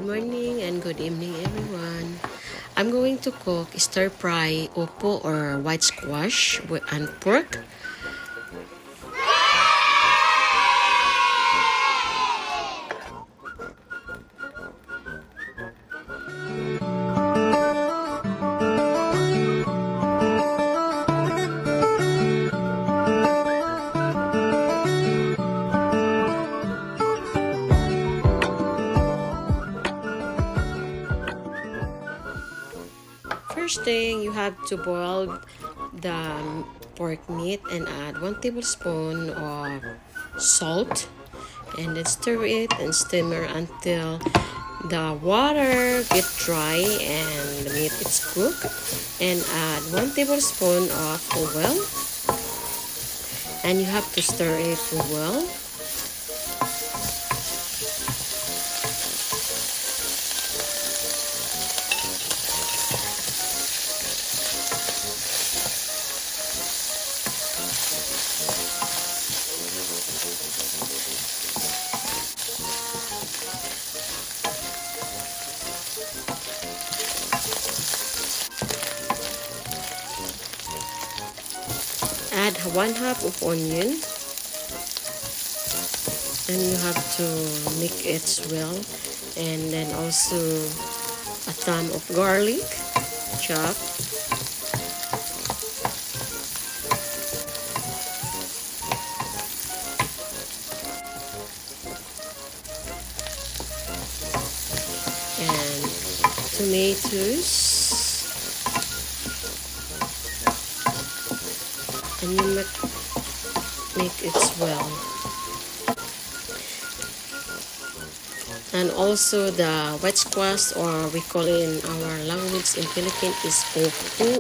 morning and good evening, everyone. I'm going to cook stir fry UPO or white squash and pork. First thing, you have to boil the pork meat and add 1 tablespoon of salt and then stir it and simmer until the water gets dry and the meat is cooked, and add 1 tablespoon of oil and you have to stir it well. Add 1/2 of onion and you have to mix it well, and then also a thumb of garlic chopped, and tomatoes, and you make it well. And also the white squash, or we call it in our language in Philippines is UPO,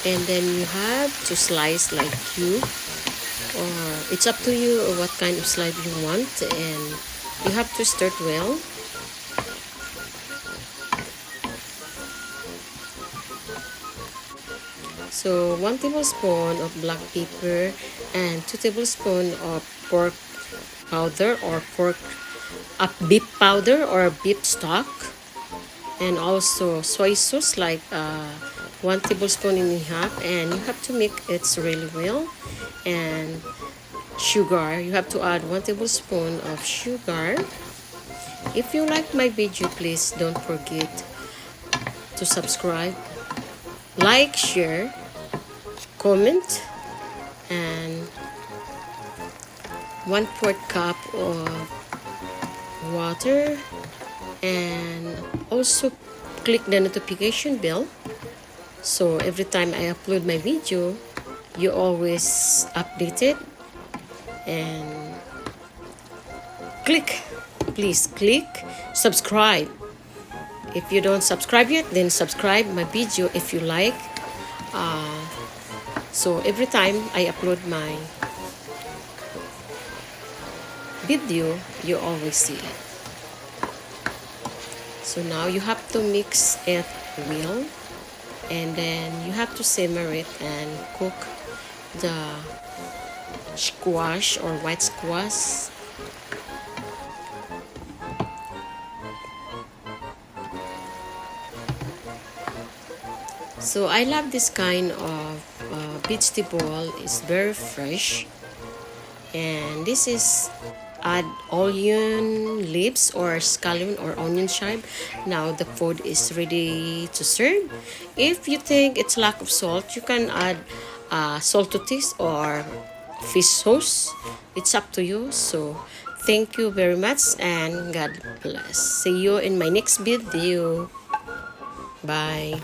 and then you have to slice like cube, or it's up to you what kind of slice you want, and you have to stir it well. So 1 tablespoon of black pepper and 2 tablespoons of pork powder or beef powder or beef stock, and also soy sauce like 1 tablespoon and a half, and you have to mix it really well. And sugar, you have to add 1 tablespoon of sugar. If you like my video, please don't forget to subscribe, like, share, comment, and 1/4 cup of water, and also click the notification bell so every time I upload my video you always updated, and please click subscribe. If you don't subscribe yet, then subscribe my video if you like, so every time I upload my video you always see it. So now you have to mix it well, and then you have to simmer it and cook the squash or white squash. So I love this kind of vegetable. It's very fresh, and this is add onion leaves or scallion or onion chive. Now the food is ready to serve. If you think it's lack of salt, you can add salt to taste or fish sauce. It's up to you. So thank you very much and God bless. See you in my next video. Bye.